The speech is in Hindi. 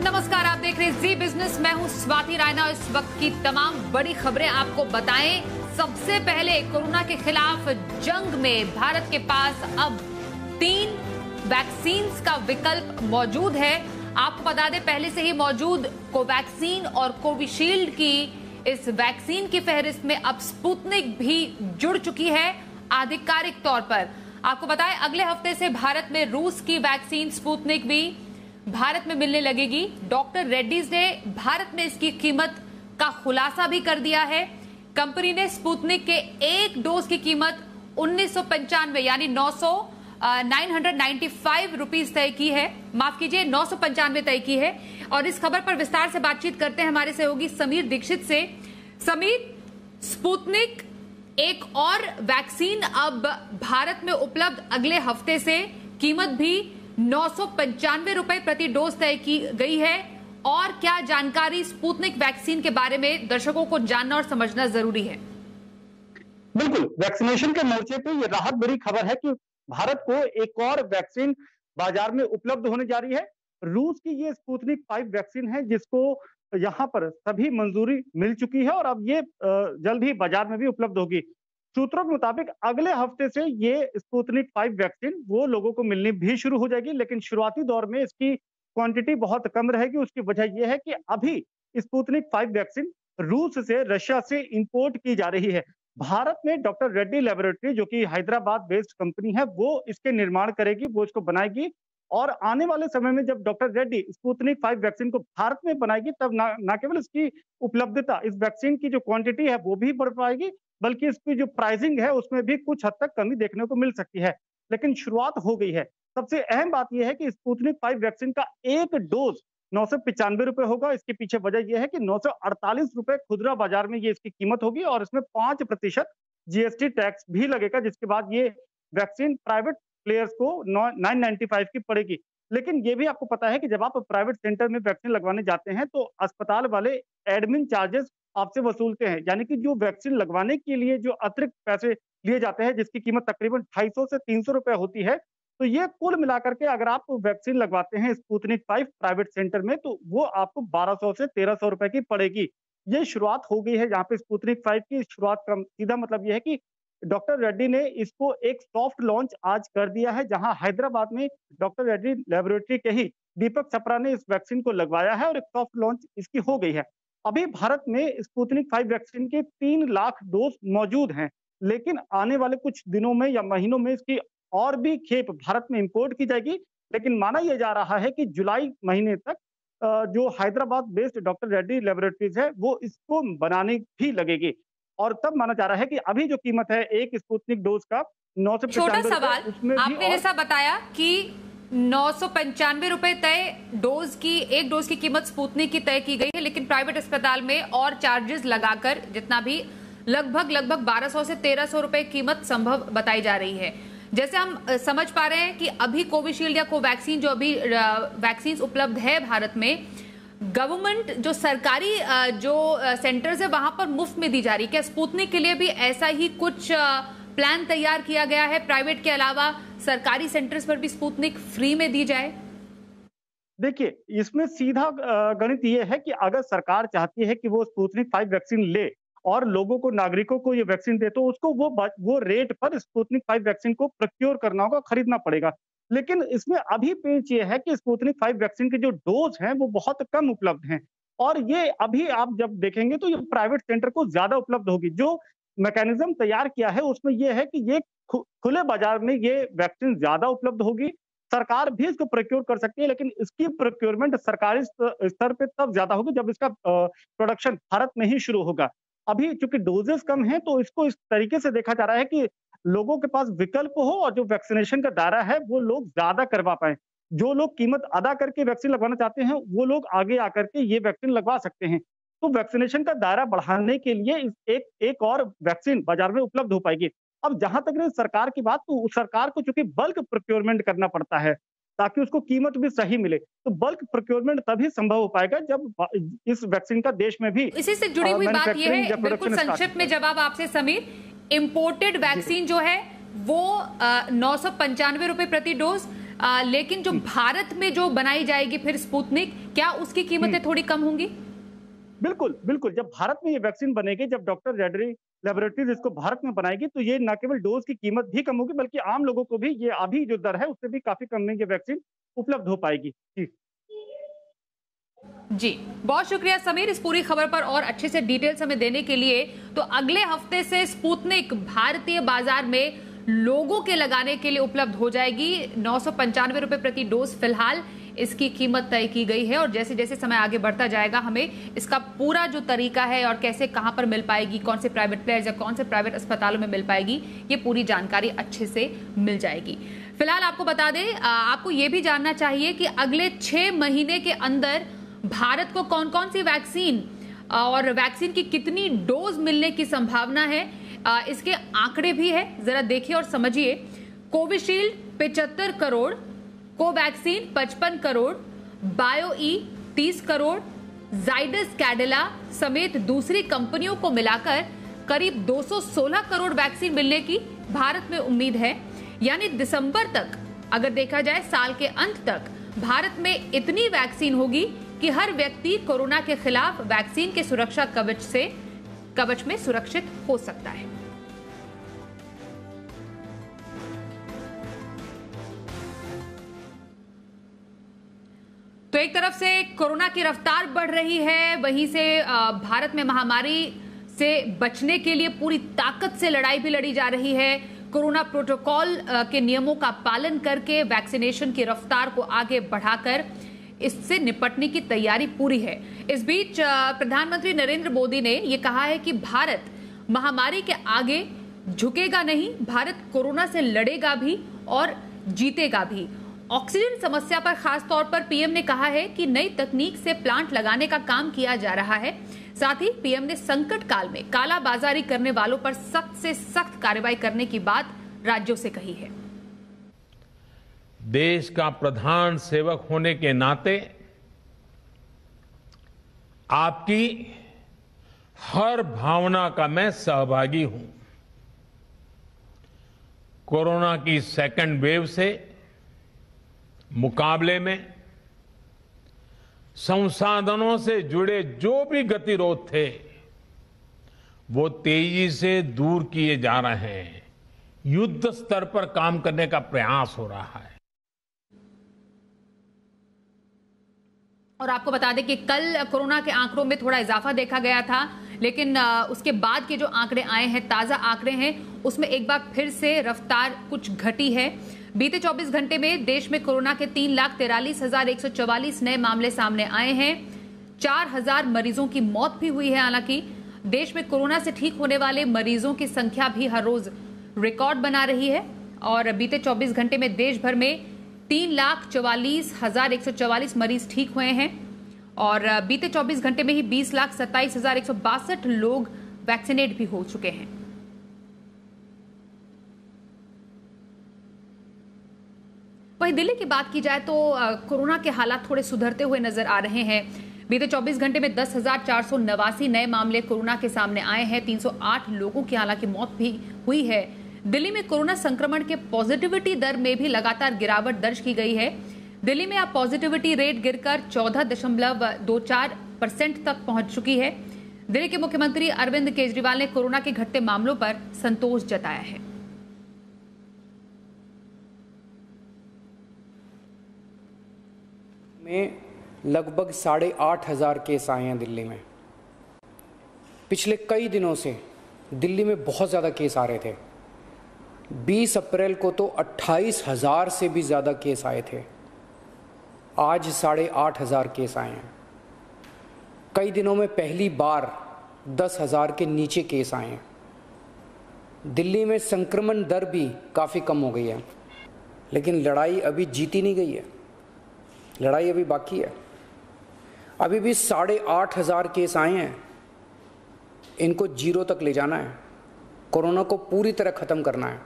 नमस्कार, आप देख रहे हैं जी बिजनेस। मैं हूं स्वाति रायना। इस वक्त की तमाम बड़ी खबरें आपको बताएं। सबसे पहले कोरोना के खिलाफ जंग में भारत के पास अब 3 वैक्सीन का विकल्प मौजूद है। आपको बता दें, पहले से ही मौजूद कोवैक्सीन और कोविशील्ड की इस वैक्सीन की फहरिस्त में अब स्पुतनिक भी जुड़ चुकी है आधिकारिक तौर पर। आपको बताएं, अगले हफ्ते से भारत में रूस की वैक्सीन स्पुतनिक भी भारत में मिलने लगेगी। डॉक्टर रेड्डीज ने भारत में इसकी कीमत का खुलासा भी कर दिया है। कंपनी ने स्पुतनिक के एक डोज की कीमत 1995 यानी 995 रुपीज तय की है। माफ कीजिए, 995 तय की है। और इस खबर पर विस्तार से बातचीत करते हैं हमारे सहयोगी समीर दीक्षित से। समीर, स्पुतनिक एक और वैक्सीन अब भारत में उपलब्ध अगले हफ्ते से, कीमत भी 995 रुपए प्रति डोज तय की गई है। और क्या जानकारी स्पुतनिक वैक्सीन के बारे में दर्शकों को जानना और समझना जरूरी है? बिल्कुल, वैक्सीनेशन के मोर्चे पे ये राहत भरी खबर है कि भारत को एक और वैक्सीन बाजार में उपलब्ध होने जा रही है। रूस की ये स्पुतनिक 5 वैक्सीन है, जिसको यहाँ पर सभी मंजूरी मिल चुकी है और अब ये जल्द ही बाजार में भी उपलब्ध होगी। सूत्रों के मुताबिक अगले हफ्ते से ये स्पुतनिक 5 वैक्सीन वो लोगों को मिलनी भी शुरू हो जाएगी, लेकिन शुरुआती दौर में इसकी क्वांटिटी बहुत कम रहेगी। उसकी वजह यह है कि अभी स्पुतनिक 5 वैक्सीन रूस से, रशिया से इंपोर्ट की जा रही है। भारत में डॉक्टर रेड्डी लेबोरेटरी, जो कि हैदराबाद बेस्ड कंपनी है, वो इसके निर्माण करेगी, वो इसको बनाएगी। और आने वाले समय में जब डॉक्टर रेड्डी स्पुतनिक 5 वैक्सीन को भारत में बनाएगी, तब ना केवल इसकी उपलब्धता, इस वैक्सीन की जो क्वांटिटी है वो भी बढ़ पाएगी, बल्कि इसकी जो प्राइसिंग है उसमें भी कुछ हद तक कमी देखने को मिल सकती है। लेकिन शुरुआत हो गई है। सबसे अहम बात यह है कि स्पुतनिक 5 वैक्सीन का एक डोज 995 रुपए होगा। इसके पीछे वजह यह है कि 948 रुपए खुदरा बाजार में ये इसकी कीमत होगी और इसमें 5% जीएसटी टैक्स भी लगेगा, जिसके बाद ये वैक्सीन प्राइवेट प्लेयर्स को 995 की पड़ेगी। लेकिन ये भी आपको पता है कि जब आप प्राइवेट सेंटर में वैक्सीन लगवाने जाते हैं तो अस्पताल वाले एडमिन चार्जेस आपसे वसूलते हैं, यानी कि जो वैक्सीन लगवाने के लिए जो अतिरिक्त पैसे लिए जाते हैं, जिसकी कीमत तकरीबन 250 से 300 रुपए होती है, तो ये कुल मिलाकर के अगर आप वैक्सीन लगवाते हैं स्पुतनिक 5 प्राइवेट सेंटर में, तो वो आपको 1200 से 1300 रुपए की पड़ेगी। ये शुरुआत हो गई है यहाँ पे स्पुतनिक 5 की शुरुआत का सीधा मतलब यह है कि डॉक्टर रेड्डी ने इसको एक सॉफ्ट लॉन्च आज कर दिया है, जहां हैदराबाद में डॉक्टर रेड्डी लेबोरेटरी के ही दीपक छपरा ने इस वैक्सीन को लगवाया है और एक सॉफ्ट लॉन्च इसकी हो गई है। अभी भारत में स्पुतनिक 5 वैक्सीन के 3 लाख डोज मौजूद हैं, लेकिन आने वाले कुछ दिनों में या महीनों में इसकी और भी खेप भारत में इंपोर्ट की जाएगी। लेकिन माना यह जा रहा है कि जुलाई महीने तक जो Hyderabad based doctor Reddy laboratories है, वो इसको बनाने भी लगेगी। और तब माना जा रहा है कि अभी जो कीमत है एक स्पुतनिक डोज का 995 छोटा सवाल, आपने जैसा बताया कि 995 रुपए तय डोज की, एक डोज की कीमत स्पुतनिक की तय की गई है, लेकिन प्राइवेट अस्पताल में और चार्जेस लगाकर जितना भी लगभग 1200 से 1300 रुपए कीमत संभव बताई जा रही है। जैसे हम समझ पा रहे हैं कि अभी कोविशील्ड या कोवैक्सीन जो अभी वैक्सीन उपलब्ध है भारत में, गवर्नमेंट जो सरकारी जो सेंटर्स है वहां पर मुफ्त में दी जा रही है। क्या स्पुतनिक के लिए भी ऐसा ही कुछ प्लान तैयार किया गया है, प्राइवेट के अलावा सरकारी सेंटर्स पर भी स्पुतनिक फ्री में दी जाए? देखिए, इसमें सीधा गणित ये है कि अगर सरकार चाहती है कि वो स्पुतनिक 5 वैक्सीन ले और लोगों को, नागरिकों को ये वैक्सीन दे, तो उसको वो रेट पर स्पुतनिक 5 वैक्सीन को प्रोक्योर करना होगा, खरीदना पड़ेगा। लेकिन इसमें अभी पेच ये है कि स्पुतनिक 5 वैक्सीन के जो डोज हैं वो बहुत कम उपलब्ध हैं और ये अभी आप जब देखेंगे तो ये प्राइवेट सेंटर को ज्यादा उपलब्ध होगी। जो मैकेनिज्म तैयार किया है उसमें यह है कि ये खुले बाजार में ये वैक्सीन ज्यादा उपलब्ध होगी। सरकार भी इसको प्रोक्योर कर सकती है, लेकिन इसकी प्रोक्योरमेंट सरकारी स्तर पे तब ज्यादा होगी जब इसका प्रोडक्शन भारत में ही शुरू होगा। अभी चूंकि डोजेस कम हैं, तो इसको इस तरीके से देखा जा रहा है कि लोगों के पास विकल्प हो और जो वैक्सीनेशन का दायरा है वो लोग ज्यादा करवा पाए। जो लोग कीमत अदा करके वैक्सीन लगवाना चाहते हैं, वो लोग आगे आकर के ये वैक्सीन लगवा सकते हैं। तो वैक्सीनेशन का दायरा बढ़ाने के लिए एक और वैक्सीन बाजार में उपलब्ध हो पाएगी। अब जहां तक रही सरकार की बात, तो सरकार को चूंकि बल्क प्रोक्योरमेंट करना पड़ता है ताकि उसको कीमत भी सही मिले, तो बल्क प्रोक्योरमेंट तभी संभव हो पाएगा जब इस वैक्सीन का देश में भी। इसी से जुड़ी हुई बात यह है, बिल्कुल संक्षिप्त में जवाब आपसे समीर, इम्पोर्टेड वैक्सीन जो है वो 995 रुपए प्रति डोज, लेकिन जो भारत में जो बनाई जाएगी फिर स्पुतनिक, क्या उसकी कीमतें थोड़ी कम होंगी? बिल्कुल बिल्कुल, जब भारत में ये वैक्सीन बनेगी, जब डॉक्टर रेड्डी लेबोरेटरीज इसको भारत में बनाएगी, तो ये न केवल डोज की कीमत भी कम होगी, बल्कि आम लोगों को भी ये अभी जो दर है उससे भी काफी कम में ये वैक्सीन उपलब्ध हो पाएगी। जी, बहुत शुक्रिया समीर इस पूरी खबर पर और अच्छे से डिटेल्स हमें देने के लिए। तो अगले हफ्ते से स्पुतनिक भारतीय बाजार में लोगों के लगाने के लिए उपलब्ध हो जाएगी। 995 रुपए प्रति डोज फिलहाल इसकी कीमत तय की गई है, और जैसे जैसे समय आगे बढ़ता जाएगा हमें इसका पूरा जो तरीका है और कैसे कहां पर मिल पाएगी, कौन से प्राइवेट प्लेयर्स या कौन से प्राइवेट अस्पतालों में मिल पाएगी, ये पूरी जानकारी अच्छे से मिल जाएगी। फिलहाल आपको बता दें, आपको ये भी जानना चाहिए कि अगले 6 महीने के अंदर भारत को कौन कौन सी वैक्सीन और वैक्सीन की कितनी डोज मिलने की संभावना है, इसके आंकड़े भी है, जरा देखिए और समझिए। Covishield 75 crore, Covaxin 55 crore, BioE 30 crore, Zydus Cadila समेत दूसरी कंपनियों को मिलाकर करीब 216 करोड़ वैक्सीन मिलने की भारत में उम्मीद है। यानी दिसंबर तक अगर देखा जाए, साल के अंत तक भारत में इतनी वैक्सीन होगी कि हर व्यक्ति कोरोना के खिलाफ वैक्सीन के सुरक्षा कवच में सुरक्षित हो सकता है। तो एक तरफ से कोरोना की रफ्तार बढ़ रही है, वहीं से भारत में महामारी से बचने के लिए पूरी ताकत से लड़ाई भी लड़ी जा रही है। कोरोना प्रोटोकॉल के नियमों का पालन करके वैक्सीनेशन की रफ्तार को आगे बढ़ाकर इससे निपटने की तैयारी पूरी है। इस बीच प्रधानमंत्री नरेंद्र मोदी ने यह कहा है कि भारत महामारी के आगे झुकेगा नहीं, भारत कोरोना से लड़ेगा भी और जीतेगा भी। ऑक्सीजन समस्या पर खास तौर पर पीएम ने कहा है कि नई तकनीक से प्लांट लगाने का काम किया जा रहा है। साथ ही पीएम ने संकट काल में कालाबाजारी करने वालों पर सख्त से सख्त कार्रवाई करने की बात राज्यों से कही है। देश का प्रधान सेवक होने के नाते आपकी हर भावना का मैं सहभागी हूं। कोरोना की सेकंड वेव से मुकाबले में संसाधनों से जुड़े जो भी गतिरोध थे वो तेजी से दूर किए जा रहे हैं। युद्ध स्तर पर काम करने का प्रयास हो रहा है। और आपको बता दें कि कल कोरोना के आंकड़ों में थोड़ा इजाफा देखा गया था, लेकिन उसके बाद के जो आंकड़े आए हैं, ताजा आंकड़े हैं, उसमें एक बार फिर से रफ्तार कुछ घटी है। बीते 24 घंटे में देश में कोरोना के 3,43,144 नए मामले सामने आए हैं। 4,000 मरीजों की मौत भी हुई है। हालांकि देश में कोरोना से ठीक होने वाले मरीजों की संख्या भी हर रोज रिकॉर्ड बना रही है, और बीते 24 घंटे में देश भर में 3,44,144 मरीज ठीक हुए हैं, और बीते 24 घंटे में ही 20,27,162 लोग वैक्सीनेट भी हो चुके हैं। वहीं दिल्ली की बात की जाए तो कोरोना के हालात थोड़े सुधरते हुए नजर आ रहे हैं। बीते 24 घंटे में 10,489 नए मामले कोरोना के सामने आए हैं। 308 लोगों की हालांकि मौत भी हुई है। दिल्ली में कोरोना संक्रमण के पॉजिटिविटी दर में भी लगातार गिरावट दर्ज की गई है। दिल्ली में अब पॉजिटिविटी रेट गिरकर 14.24% तक पहुंच चुकी है। दिल्ली के मुख्यमंत्री अरविंद केजरीवाल ने कोरोना के घटते मामलों पर संतोष जताया है। में लगभग 8,500 केस आए हैं दिल्ली में। पिछले कई दिनों से दिल्ली में बहुत ज़्यादा केस आ रहे थे। 20 अप्रैल को तो 28,000 से भी ज़्यादा केस आए थे। आज 8,500 केस आए हैं। कई दिनों में पहली बार 10,000 के नीचे केस आए हैं। दिल्ली में संक्रमण दर भी काफ़ी कम हो गई है, लेकिन लड़ाई अभी जीती नहीं गई है। लड़ाई अभी बाकी है। अभी भी 8,500 केस आए हैं। इनको 0 तक ले जाना है। कोरोना को पूरी तरह ख़त्म करना है।